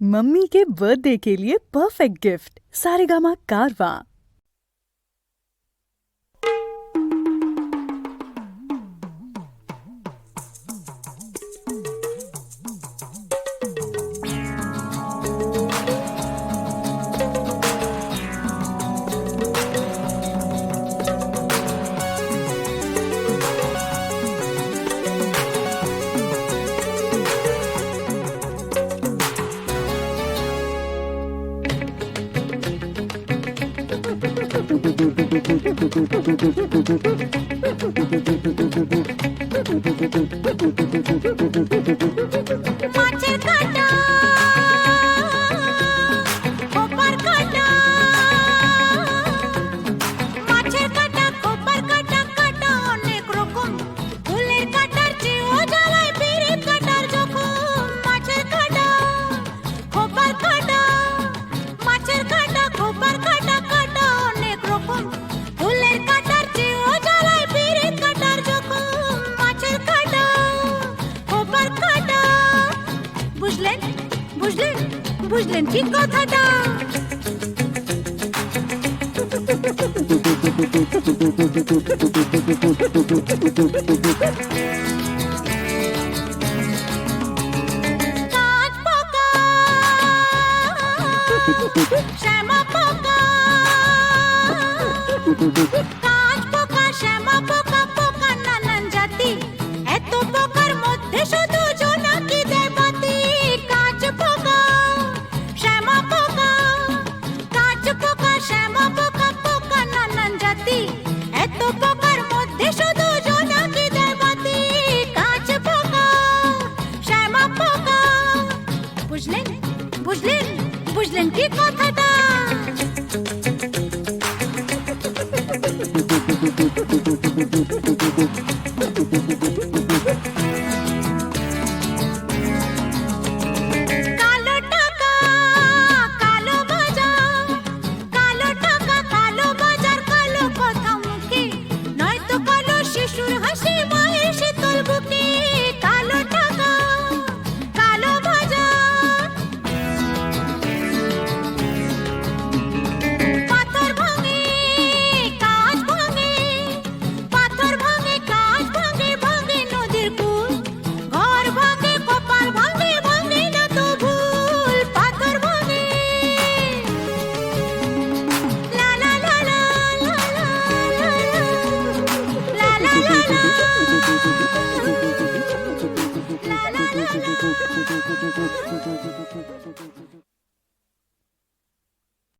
Mummy के birthday के लिए परफेक्ट गिफ्ट सारेगामा कारवां। মাছের কাঁটা খোপার কাঁটা মাছের কাঁটা খোপার কাঁটা কাঁটা অনেক রকম ফুলের কাঁটার চেয়েও জ্বালায় পিরিত কাঁটার জখম মাছের কাঁটা খোপার কাঁটা মাছের কাঁটা খোপার কাঁটা কাঁটা অনেক রকম ফুলের কাঁটার চেয়েও জ্বালায় পিরিত কাঁটার জখম মাছের কাঁটা খোপার কাঁটা বুঝলেন বুঝলেন বুঝলেন কি কথাটা কাঁচ পোকা শ্যামা পোকা কাঁচ পোকা শ্যামা পোকা পোকা নানান জাতি এত পোকার মধ্যে শুধু জোনাকি দেয় বাতি কাঁচ পোকা শ্যামা পোকা কাঁচ পোকা শ্যামা পোকা পোকা নানান জাতি এত পোকার মধ্যে শুধু জোনাকি দেয় বাতি কাঁচ পোকা শ্যামা পোকা বুঝলেন বুঝলেন বুঝলেন কি কথাটা